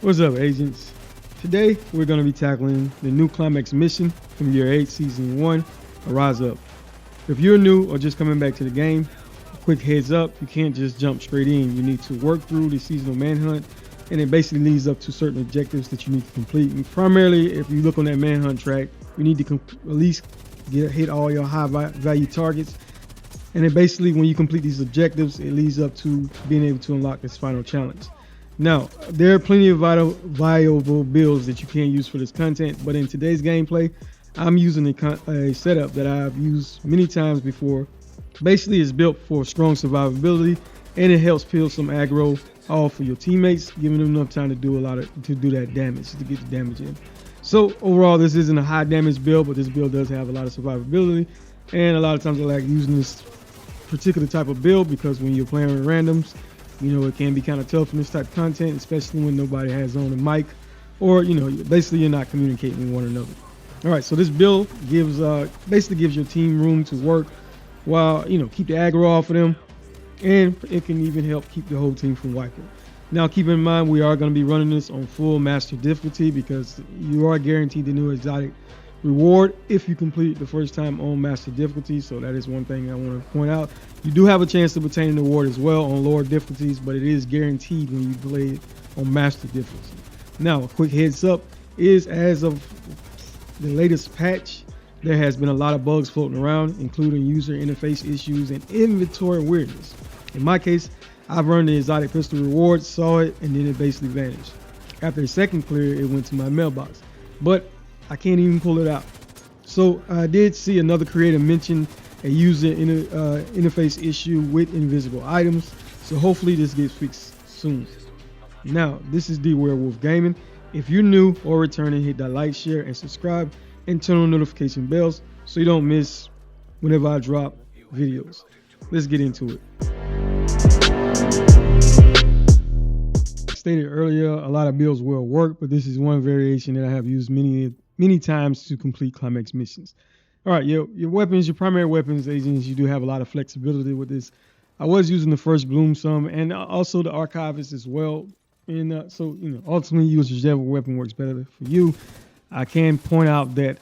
What's up, agents? Today we're going to be tackling the new Climax Mission from Year 8, Season 1, Rise Up. If you're new or just coming back to the game, a quick heads up, you can't just jump straight in. You need to work through the seasonal manhunt, and it basically leads up to certain objectives that you need to complete. And primarily, if you look on that manhunt track, you need to at least hit all your high value targets. And then basically, when you complete these objectives, it leads up to being able to unlock this final challenge. Now, there are plenty of viable builds that you can use for this content, but in today's gameplay, I'm using a setup that I've used many times before. Basically, it's built for strong survivability, and it helps peel some aggro off of your teammates, giving them enough time to do that damage, to get the damage in. So overall, this isn't a high damage build, but this build does have a lot of survivability, and a lot of times I like using this particular type of build because when you're playing with randoms, you know, it can be kind of tough in this type of content, especially when nobody has on a mic, or, you know, basically you're not communicating with one another. All right, so this build basically gives your team room to work while, you know, keep the aggro off of them, and it can even help keep the whole team from wiping. Now, keep in mind, we are going to be running this on full master difficulty because you are guaranteed the new exotic reward if you complete it the first time on master difficulty. So that is one thing I want to point out. You do have a chance to obtain an award as well on lower difficulties, but it is guaranteed when you play it on master difficulty. Now, a quick heads up is, as of the latest patch, there has been a lot of bugs floating around, including user interface issues and inventory weirdness. In my case, I've earned the exotic pistol reward, saw it, and then it basically vanished. After the second clear, it went to my mailbox, but I can't even pull it out. So I did see another creator mention a user interface issue with invisible items, so hopefully this gets fixed soon. Now, this is Dwerewolf Gaming. If you're new or returning, hit that like, share, and subscribe, and turn on notification bells so you don't miss whenever I drop videos. Let's get into it. Stated earlier, a lot of builds will work, but this is one variation that I have used many times to complete Climax missions. All right, your weapons, your primary weapons, agents, you do have a lot of flexibility with this. I was using the first bloom some, and also the archivist as well. And so, you know, ultimately use whichever weapon works better for you. I can point out that,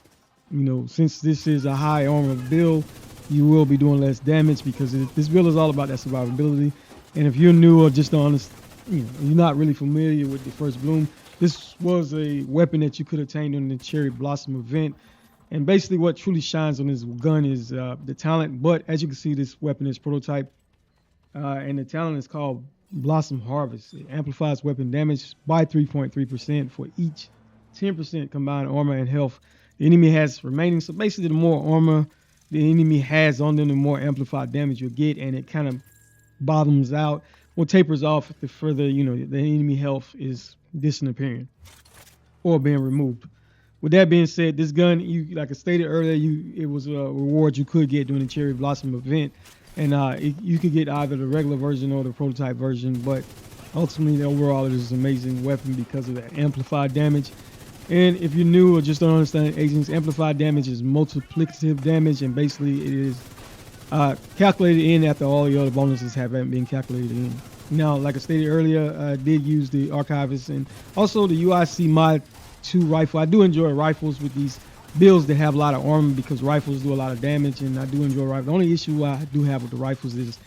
you know, since this is a high armor build, you will be doing less damage because this build is all about that survivability. And if you're new or just don't understand, you know, you're not really familiar with the first bloom, this was a weapon that you could attain during the Cherry Blossom event. And basically what truly shines on this gun is the talent. But as you can see, this weapon is prototype, and the talent is called Blossom Harvest. It amplifies weapon damage by 3.3% for each 10% combined armor and health the enemy has remaining. So basically, the more armor the enemy has on them, the more amplified damage you'll get, and it kind of bottoms out or tapers off the further, you know, the enemy health is disappearing or being removed. With that being said, this gun, like I stated earlier, it was a reward you could get during the Cherry Blossom event, and you could get either the regular version or the prototype version. But ultimately, overall, it is an amazing weapon because of that amplified damage. And if you're new or just don't understand agents, amplified damage is multiplicative damage, and basically it is calculated in after all the other bonuses haven't been calculated in. Now, like I stated earlier, I did use the archivist and also the UIC mod 2 rifle. I do enjoy rifles with these builds that have a lot of armor because rifles do a lot of damage, and I do enjoy rifles. The only issue I do have with the rifles is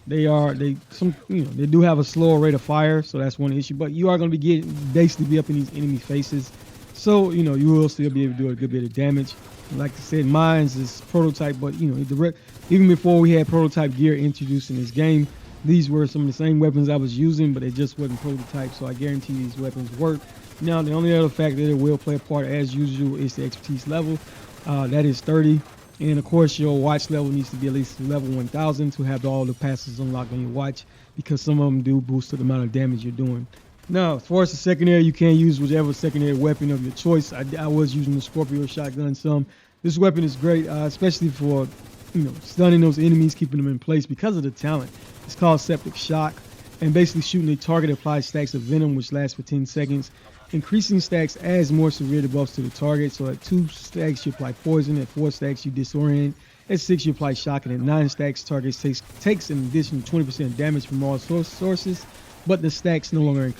they do have a slower rate of fire, so that's one issue. But you are going to be up in these enemy faces, so you know you will still be able to do a good bit of damage. Like I said, mine's is prototype, but you know, even before we had prototype gear introduced in this game, these were some of the same weapons I was using, but they just wasn't prototype. So I guarantee these weapons work. Now, the only other factor that it will play a part as usual is the expertise level. That is 30. And of course, your watch level needs to be at least level 1000 to have all the passes unlocked on your watch, because some of them do boost the amount of damage you're doing. Now, as far as the secondary, you can use whichever secondary weapon of your choice. I was using the Scorpio shotgun some. This weapon is great, especially for, you know, stunning those enemies, keeping them in place because of the talent. It's called Septic Shock, and basically shooting a target applies stacks of venom, which lasts for 10 seconds. Increasing stacks adds more severe debuffs to the target. So at 2 stacks, you apply poison. At 4 stacks, you disorient. At 6, you apply shock. And at 9 stacks, target takes an additional 20% damage from all sources, but the stacks no longer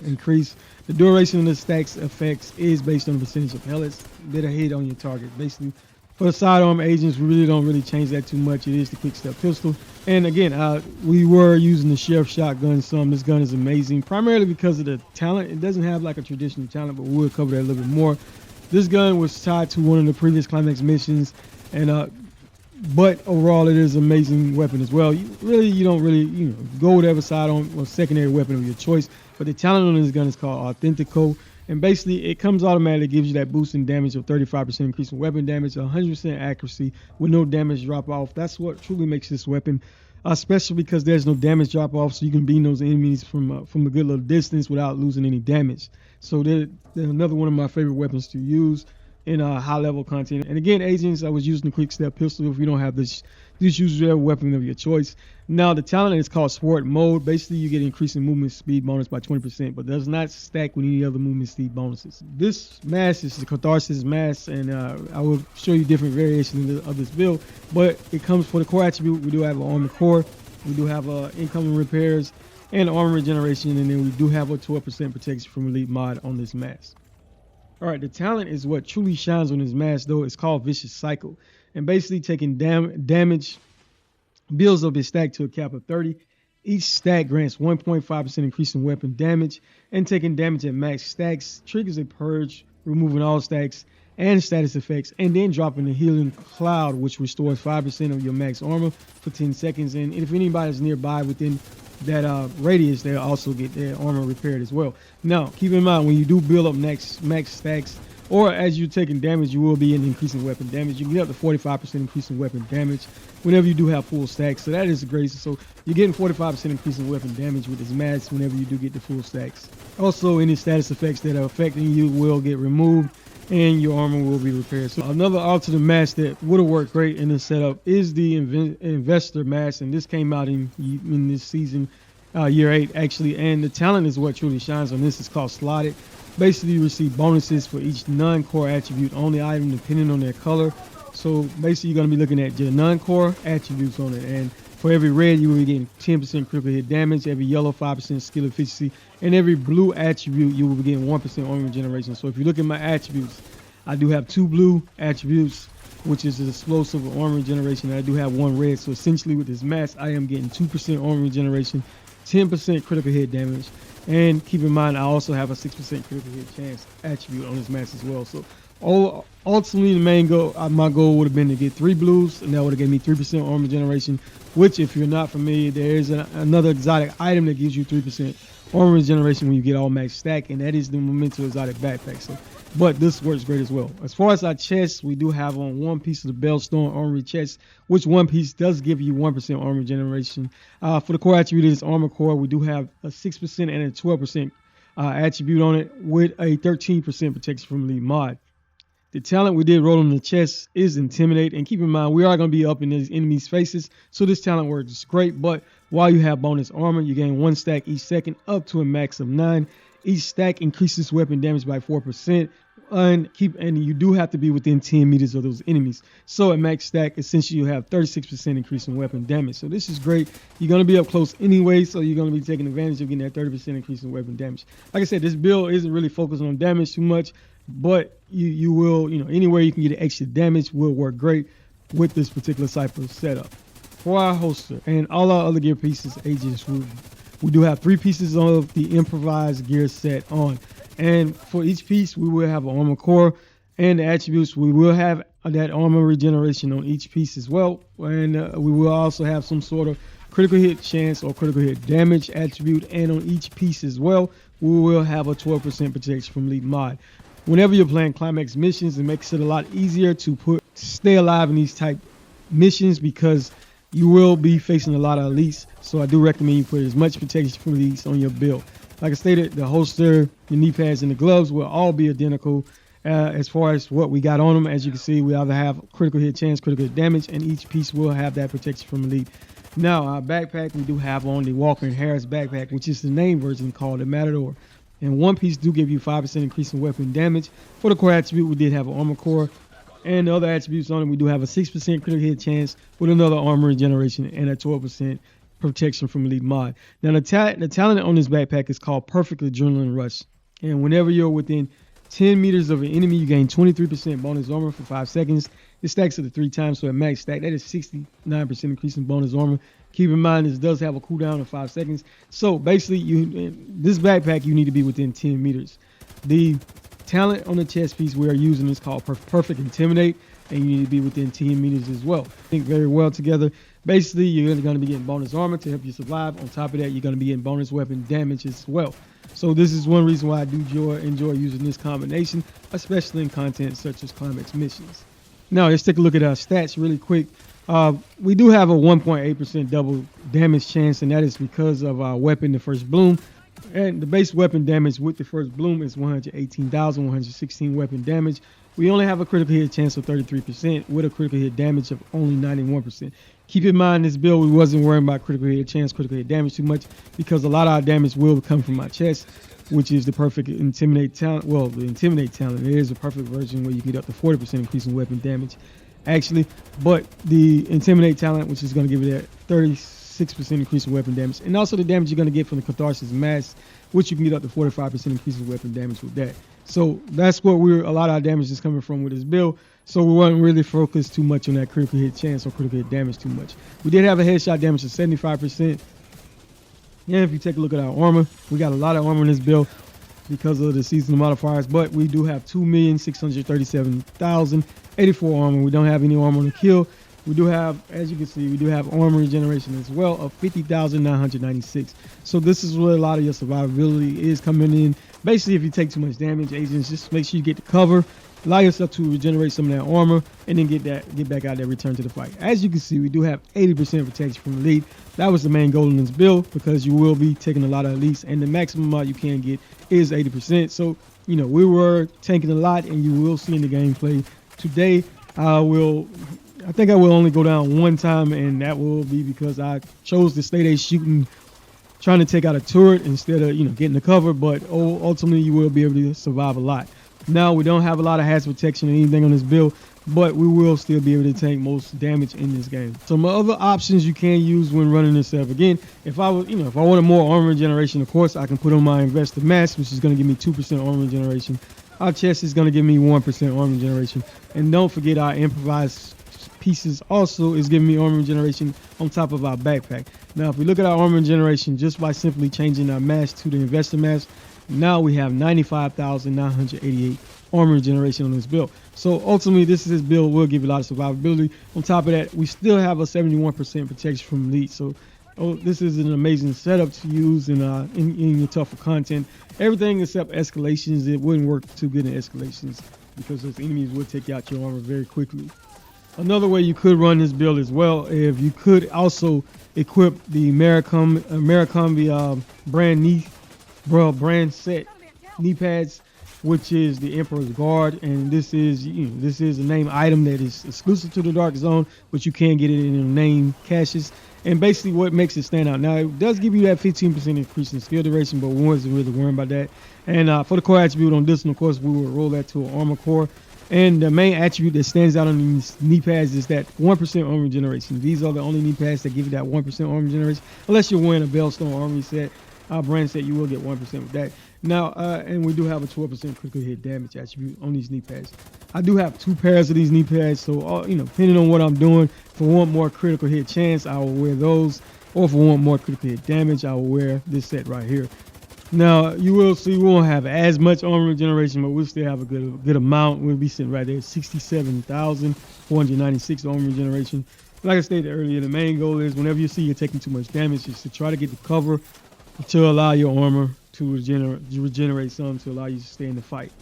increase. The duration of the stacks effects is based on the percentage of pellets that are hit on your target. Basically, for the sidearm agents, we really don't change that too much. It is the quick step pistol. And again, we were using the sheriff shotgun some. This gun is amazing, primarily because of the talent. It doesn't have like a traditional talent, but we'll cover that a little bit more. This gun was tied to one of the previous Climax missions, and but overall, it is an amazing weapon as well. You don't really go whatever sidearm or secondary weapon of your choice. But the talent on this gun is called Authentico. And basically, it comes automatically, gives you that boost in damage of 35% increase in weapon damage, 100% accuracy with no damage drop off. That's what truly makes this weapon, especially because there's no damage drop off, so you can beam those enemies from a good little distance without losing any damage. So they're another one of my favorite weapons to use in high level content. And again, agents, I was using the quick step pistol. If you don't have this, just use your weapon of your choice. Now the talent is called sport mode. Basically, you get increasing movement speed bonus by 20%, but does not stack with any other movement speed bonuses. This mask is the Catharsis mask, and I will show you different variations of this build. But it comes for the core attribute. We do have an armor core, we do have incoming repairs, and armor regeneration, and then we do have a 12% protection from elite mod on this mask. All right, the talent is what truly shines on this mask, though. It's called Vicious Cycle. And basically taking damage builds up its stack to a cap of 30. Each stack grants 1.5% increase in weapon damage. And taking damage at max stacks triggers a purge, removing all stacks and status effects, and then dropping the healing cloud, which restores 5% of your max armor for 10 seconds. And if anybody's nearby within that radius, they'll also get their armor repaired as well. Now, keep in mind, when you do build up max stacks, or as you're taking damage, you will be in increasing weapon damage. You can get up to 45% increase in weapon damage whenever you do have full stacks. So that is great. So you're getting 45% increase in weapon damage with this mask whenever you do get the full stacks. Also, any status effects that are affecting you will get removed, and your armor will be repaired. So another alternate mask that would have worked great in this setup is the investor mask, and this came out in this season, year 8 actually. And the talent is what truly shines on this. It's called Slotted. Basically, you receive bonuses for each non-core attribute on the item depending on their color. So basically, you're going to be looking at your non-core attributes on it, and for every red, you will be getting 10% critical hit damage, every yellow 5% skill efficiency, and every blue attribute you will be getting 1% armor regeneration. So if you look at my attributes, I do have 2 blue attributes, which is the explosive armor regeneration, and I do have 1 red. So essentially with this mask, I am getting 2% armor regeneration, 10% critical hit damage, and keep in mind I also have a 6% critical hit chance attribute on this mask as well. So ultimately, the main goal, my goal would have been to get 3 blues, and that would have given me 3% armor regeneration, which, if you're not familiar, there is another exotic item that gives you 3% armor regeneration when you get all max stack, and that is the Memento exotic backpack. So, but this works great as well. As far as our chest, we do have on one piece of the Bellstone Armory chest, which one piece does give you 1% armor regeneration. For the core attribute is armor core, we do have a 6% and a 12% attribute on it with a 13% protection from elite mod. The talent we did roll on the chest is Intimidate, and keep in mind we are going to be up in these enemies' faces, so this talent works great. But while you have bonus armor, you gain 1 stack each second up to a max of 9. Each stack increases weapon damage by 4%, and you do have to be within 10 meters of those enemies. So at max stack, essentially you have 36% increase in weapon damage. So this is great. You're going to be up close anyway, so you're going to be taking advantage of getting that 30% increase in weapon damage. Like I said, this build isn't really focused on damage too much, but you will, anywhere you can get extra damage will work great with this particular type of setup. For our holster and all our other gear pieces, agents, we do have 3 pieces of the improvised gear set on, and for each piece we will have an armor core, and the attributes we will have that armor regeneration on each piece as well, and we will also have some sort of critical hit chance or critical hit damage attribute, and on each piece as well we will have a 12% protection from elite mod. Whenever you're playing Climax missions, it makes it a lot easier to stay alive in these type missions, because you will be facing a lot of elites. So I do recommend you put as much protection from elites on your build. Like I stated, the holster, the knee pads, and the gloves will all be identical as far as what we got on them. As you can see, we either have critical hit chance, critical hit damage, and each piece will have that protection from elite. Now, our backpack, we do have on the Walker and Harris backpack, which is the name version called the Matador. And one piece do give you 5% increase in weapon damage. For the core attribute, we did have an armor core. And the other attributes on it, we do have a 6% critical hit chance with another armor regeneration and a 12% protection from elite mod. Now, the talent on this backpack is called Perfect Adrenaline Rush. And whenever you're within 10 meters of an enemy, you gain 23% bonus armor for 5 seconds. It stacks to the 3 times, so at max stack, that is 69% increase in bonus armor. Keep in mind, this does have a cooldown of 5 seconds. So basically, this backpack, you need to be within 10 meters. The talent on the chest piece we are using is called Perfect Intimidate, and you need to be within 10 meters as well. Think very well together. Basically, you're going to be getting bonus armor to help you survive. On top of that, you're going to be getting bonus weapon damage as well. So this is one reason why I do enjoy using this combination, especially in content such as Climax Missions. Now, let's take a look at our stats really quick. We do have a 1.8% double damage chance, and that is because of our weapon, the First Bloom. And the base weapon damage with the First Bloom is 118,116 weapon damage. We only have a critical hit chance of 33% with a critical hit damage of only 91%. Keep in mind, this build, we wasn't worrying about critical hit chance, critical hit damage too much, because a lot of our damage will come from my chest, which is the Perfect Intimidate talent. Well, the Intimidate talent, it is a perfect version where you get up to 40% increase in weapon damage, actually. But the Intimidate talent, which is going to give you that 36% increase in weapon damage, and also the damage you're going to get from the Catharsis Mask, which you can get up to 45% increase in weapon damage with that. So that's what a lot of our damage is coming from with this build. So we weren't really focused too much on that critical hit chance or critical hit damage too much. We did have a headshot damage of 75%. And if you take a look at our armor, we got a lot of armor in this build because of the seasonal modifiers, but we do have 2,637,084 armor. We don't have any armor on the kill. We do have, as you can see, we do have armor regeneration as well of 50,996. So this is where a lot of your survivability is coming in. Basically, if you take too much damage, agents, just make sure you get the cover, allow yourself to regenerate some of that armor, and then get back out there, return to the fight. As you can see, we do have 80% protection from elite. That was the main goal in this build, because you will be taking a lot of elites, and the maximum amount you can get is 80%. So, you know, we were tanking a lot, and you will see in the gameplay today. I think I will only go down one time, and that will be because I chose to stay there shooting, trying to take out a turret instead of, you know, getting the cover. But ultimately, you will be able to survive a lot. Now, we don't have a lot of hazard protection or anything on this build, but we will still be able to take most damage in this game. Some other options you can use when running this stuff. Again, if I wanted more armor regeneration, of course, I can put on my Investor Mask, which is going to give me 2% armor regeneration. Our chest is going to give me 1% armor regeneration. And don't forget, our improvised pieces also is giving me armor regeneration on top of our backpack. Now, if we look at our armor regeneration just by simply changing our mask to the Investor Mask, now we have 95,988 armor regeneration on this build. So ultimately, this build will give you a lot of survivability. On top of that, we still have a 71% protection from elite. So this is an amazing setup to use in your tougher content. Everything except escalations, it wouldn't work too good in escalations because those enemies would take out your armor very quickly. Another way you could run this build as well, if you could also equip the Americombi brand set knee pads, which is the Emperor's Guard, and this is a name item that is exclusive to the Dark Zone, but you can get it in the name caches. And basically, what makes it stand out, now it does give you that 15% increase in skill duration, but we wasn't really worrying about that. And for the core attribute on this one, of course, we will roll that to an armor core. And the main attribute that stands out on these knee pads is that 1% armor regeneration. These are the only knee pads that give you that 1% armor regeneration. Unless you're wearing a Bellstone armory set, brand set, you will get 1% with that. Now, and we do have a 12% critical hit damage attribute on these knee pads. I do have 2 pairs of these knee pads, so depending on what I'm doing, if I want more critical hit chance, I will wear those. Or if I want more critical hit damage, I will wear this set right here. Now, you will see we won't have as much armor regeneration, but we'll still have a good amount. We'll be sitting right there, 67,496 armor regeneration. Like I stated earlier, the main goal is whenever you see you're taking too much damage, is to try to get the cover to allow your armor to regenerate some to allow you to stay in the fight.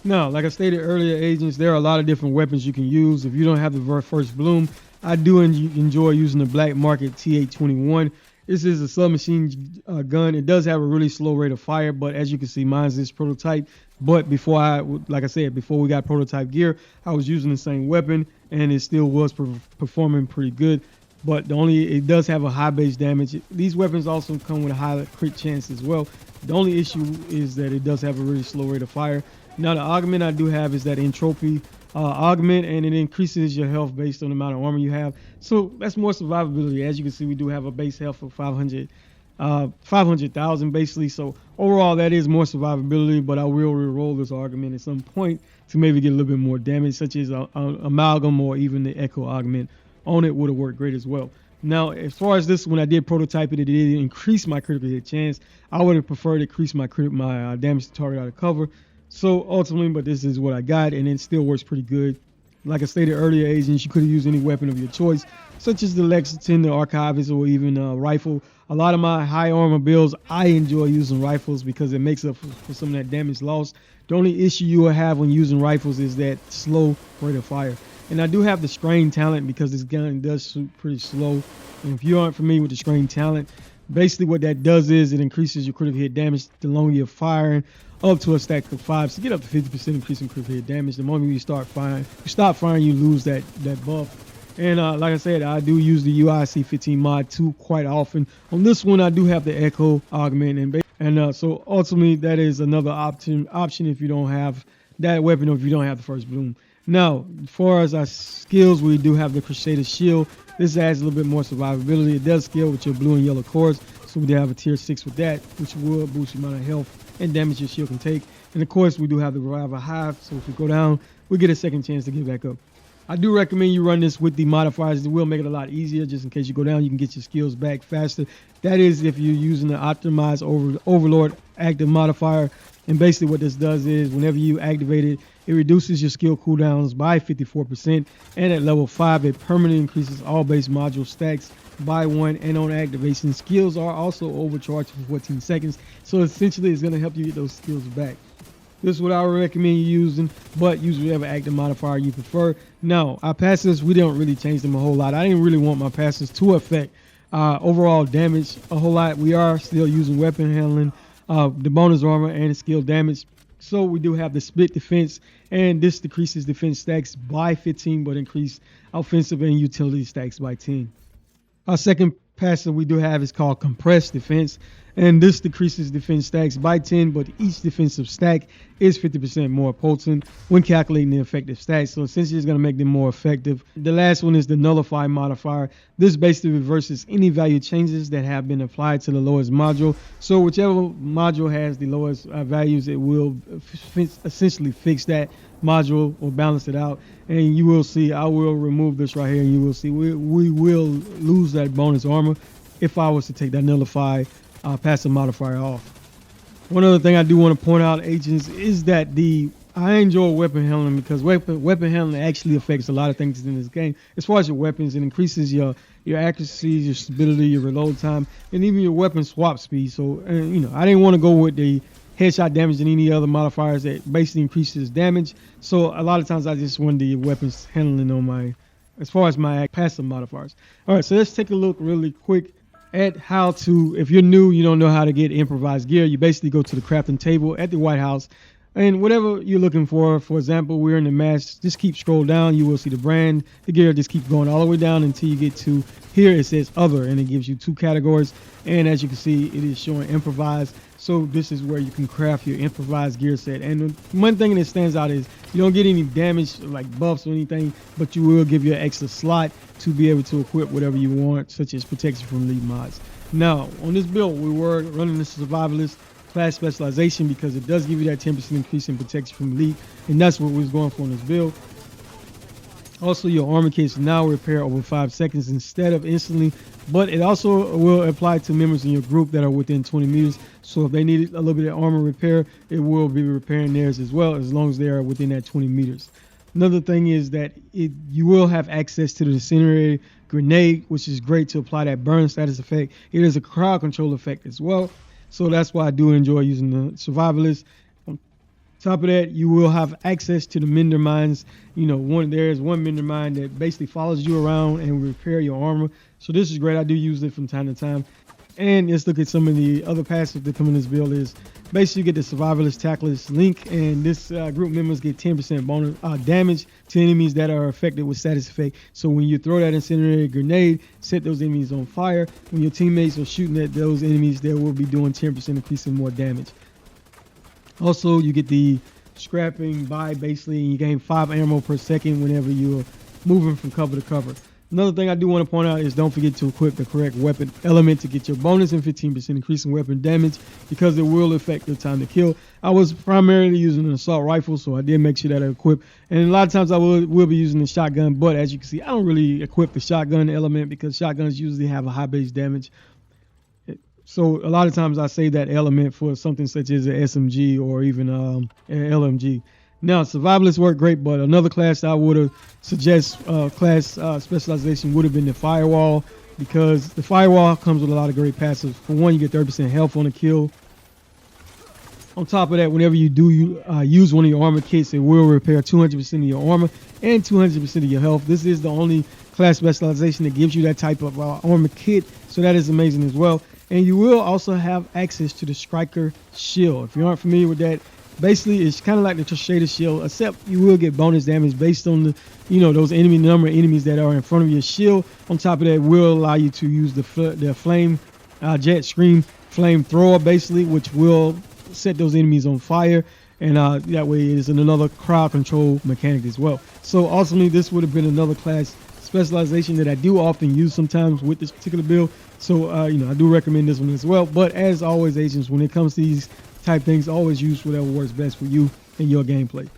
Now, like I stated earlier, agents, there are a lot of different weapons you can use. If you don't have the First Bloom, I do enjoy using the Black Market T821. This is a submachine gun. It does have a really slow rate of fire, but as you can see, mine's this prototype. But before before we got prototype gear, I was using the same weapon, and it still was performing pretty good. But it does have a high base damage. These weapons also come with a high crit chance as well. The only issue is that it does have a really slow rate of fire. Now, the augment I do have is that entropy augment, and it increases your health based on the amount of armor you have. So that's more survivability. As you can see, we do have a base health of 500 500,000 basically. So overall, that is more survivability, but I will re-roll this augment at some point to maybe get a little bit more damage, such as a amalgam or even the echo augment on it would have worked great as well. Now, as far as this, when I did prototype it, it did increase my critical hit chance. I would have preferred to increase my damage to target out of cover. So ultimately, but this is what I got, and it still works pretty good. Like I stated earlier, agents, you could have used any weapon of your choice, such as the Lexington, the Archivist, or even a rifle. A lot of my high armor builds, I enjoy using rifles because it makes up for some of that damage lost. The only issue you will have when using rifles is that slow rate of fire. And I do have the strain talent because this gun does shoot pretty slow. And if you aren't familiar with the strain talent, basically what that does is it increases your critical hit damage the longer you're firing, up to a stack of 5. So get up to 50% increase in critical hit damage. The moment you stop firing, you lose that buff. And like I said, I do use the UIC15 mod too quite often. On this one, I do have the echo augment, and so ultimately that is another option if you don't have that weapon or if you don't have the first bloom. Now, as far as our skills, we do have the Crusader Shield. This adds a little bit more survivability. It does scale with your blue and yellow cores, so we do have a tier 6 with that, which will boost the amount of health and damage your shield can take. And of course, we do have the Revival Hive, so if we go down, we get a second chance to get back up. I do recommend you run this with the modifiers. It will make it a lot easier. Just in case you go down, you can get your skills back faster. That is if you're using the optimized Overlord active modifier. And basically what this does is whenever you activate it, it reduces your skill cooldowns by 54%. And at level 5, it permanently increases all base module stacks by 1. And on activation, skills are also overcharged for 14 seconds. So essentially, it's going to help you get those skills back. This is what I would recommend you using, but use whatever active modifier you prefer. Now, our passives, we don't really change them a whole lot. I didn't really want my passives to affect overall damage a whole lot. We are still using weapon handling, the bonus armor, and skill damage. So we do have the split defense, and this decreases defense stacks by 15, but increase offensive and utility stacks by 10. Our second passive we do have is called compressed defense, and this decreases defense stacks by 10, but each defensive stack is 50% more potent when calculating the effective stacks. So essentially it's going to make them more effective. The last one is the nullify modifier. This basically reverses any value changes that have been applied to the lowest module. So whichever module has the lowest values, it will essentially fix that module or balance it out. And you will see, I will remove this right here, and you will see we will lose that bonus armor if I was to take that nullify passive modifier off. One other thing I do want to point out, agents, is that I enjoy weapon handling because weapon handling actually affects a lot of things in this game. As far as your weapons, it increases your accuracy, your stability, your reload time, and even your weapon swap speed. So I didn't want to go with the headshot damage and any other modifiers that basically increases damage. So a lot of times I just wanted the weapons handling on as far as my passive modifiers. All right, so let's take a look really quick at how to, if you're new, you don't know how to get improvised gear, you basically go to the crafting table at the White House, and whatever you're looking for example, we're in the mask, just keep scroll down, you will see the brand, the gear, just keep going all the way down until you get to here. It says other, and it gives you 2 categories, and as you can see, it is showing improvised. So this is where you can craft your improvised gear set. And one thing that stands out is you don't get any damage like buffs or anything, but you will give you an extra slot to be able to equip whatever you want, such as protection from elite mods. Now, on this build, we were running the survivalist class specialization because it does give you that 10% increase in protection from elite, and that's what we was going for in this build. Also, your armor kits now repair over 5 seconds instead of instantly, but it also will apply to members in your group that are within 20 meters. So if they need a little bit of armor repair, it will be repairing theirs as well, as long as they are within that 20 meters. Another thing is that you will have access to the incendiary grenade, which is great to apply that burn status effect. It is a crowd control effect as well. So that's why I do enjoy using the survivalist. On top of that, you will have access to the mender mines. There's one mender mine that basically follows you around and will repair your armor. So this is great. I do use it from time to time. And let's look at some of the other passives that come in this build. Is basically you get the survivalist tacklist link, and this group members get 10% bonus damage to enemies that are affected with status effect. So when you throw that incendiary grenade, set those enemies on fire. When your teammates are shooting at those enemies, they will be doing 10% increase in more damage. Also, you get the scrapping by basically you gain 5 ammo per second whenever you're moving from cover to cover. Another thing I do want to point out is don't forget to equip the correct weapon element to get your bonus and 15% increase in weapon damage, because it will affect your time to kill. I was primarily using an assault rifle, so I did make sure that I equip. And a lot of times I will be using the shotgun, but as you can see, I don't really equip the shotgun element because shotguns usually have a high base damage. So a lot of times I save that element for something such as an SMG or even an LMG. Now, survivalists work great, but another class I would have suggest specialization would have been the firewall, because the firewall comes with a lot of great passives. For one, you get 30% health on a kill. On top of that, whenever you do use one of your armor kits, it will repair 200% of your armor and 200% of your health. This is the only class specialization that gives you that type of armor kit, so that is amazing as well. And you will also have access to the striker shield. If you aren't familiar with that, basically it's kind of like the Crusader shield, except you will get bonus damage based on the, those number of enemies that are in front of your shield. On top of that, will allow you to use the flame jet stream flamethrower, basically, which will set those enemies on fire, and that way it is another crowd control mechanic as well. So ultimately, this would have been another class specialization that I do often use sometimes with this particular build. So I do recommend this one as well. But as always, agents, when it comes to these type things, always use whatever works best for you and your gameplay.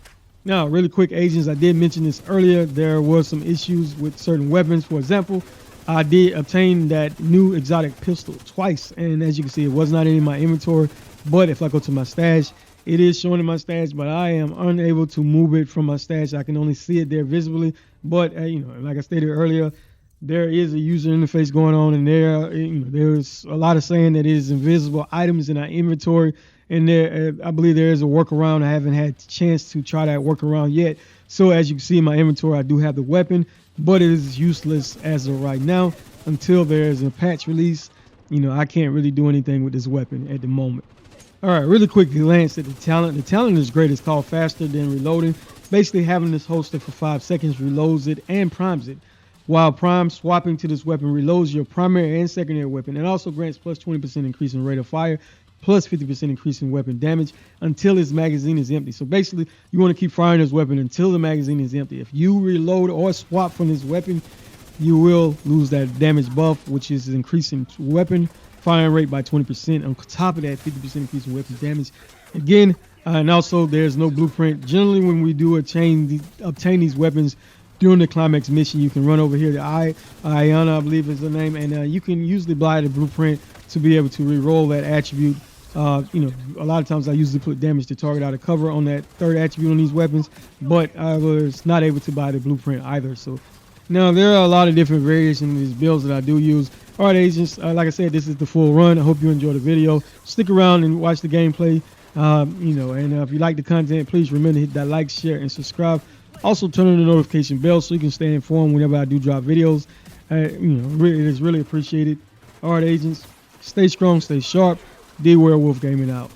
Now, really quick, agents, I did mention this earlier. There was some issues with certain weapons. For example, I did obtain that new exotic pistol twice, and as you can see, it was not in my inventory. But if I go to my stash, it is showing in my stash, but I am unable to move it from my stash. I can only see it there visibly. But like I stated earlier, there is a user interface going on, and there's a lot of saying that it is invisible items in our inventory. And I believe there is a workaround. I haven't had a chance to try that workaround yet. So as you can see in my inventory, I do have the weapon, but it is useless as of right now until there is a patch release. I can't really do anything with this weapon at the moment. All right, really quick glance at the talent. The talent is great. It's called Faster Than Reloading. Basically, having this holster for 5 seconds reloads it and primes it. While prime, swapping to this weapon reloads your primary and secondary weapon, and also grants plus 20% increase in rate of fire, plus 50% increase in weapon damage until its magazine is empty. So basically, you want to keep firing this weapon until the magazine is empty. If you reload or swap from this weapon, you will lose that damage buff, which is increasing weapon firing rate by 20%. On top of that, 50% increase in weapon damage. Again, and also there's no blueprint. Generally, when we do obtain these weapons during the Climax mission, you can run over here to Ayana, I believe is the name, and you can usually buy the blueprint to be able to re-roll that attribute. A lot of times I usually put damage to target out of cover on that third attribute on these weapons, but I was not able to buy the blueprint either. So now there are a lot of different variations of these builds that I do use. All right, agents, like I said, this is the full run. I hope you enjoyed the video. Stick around and watch the gameplay. And if you like the content, please remember to hit that like, share, and subscribe. Also, turn on the notification bell so you can stay informed whenever I do drop videos. It is really appreciated. All right, agents, stay strong, stay sharp. Dwerewolf gaming out.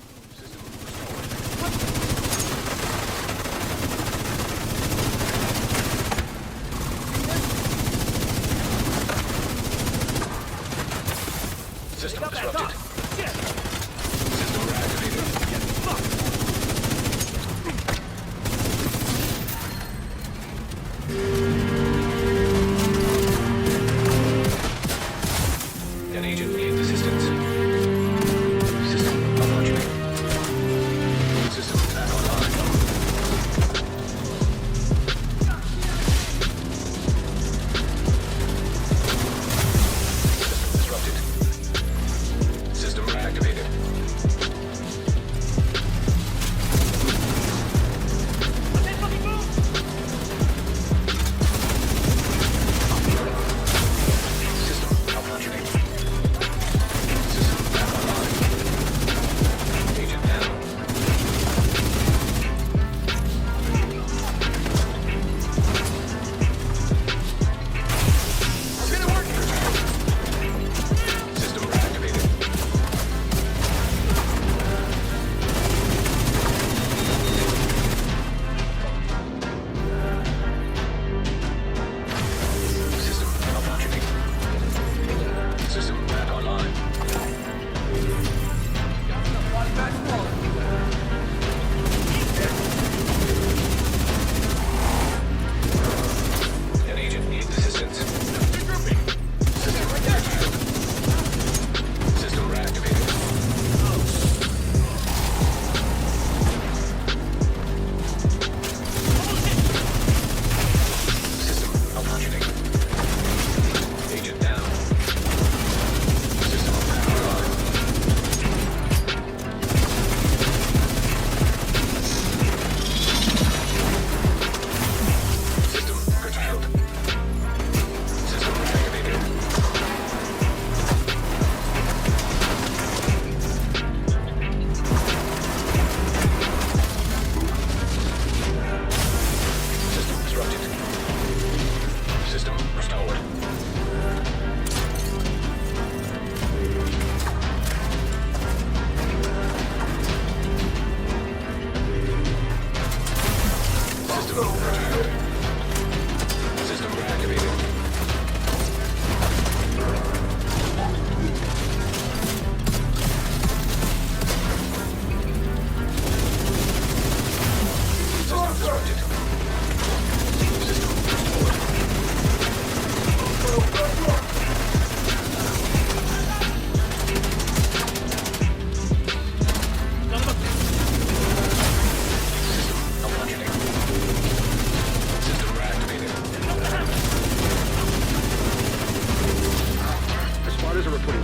System disrupted. System reactivated. An agent needs assistance. System malfunctioning.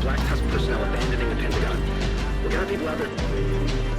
Black Tusk personnel abandoning the Pentagon. We'll get our people out there.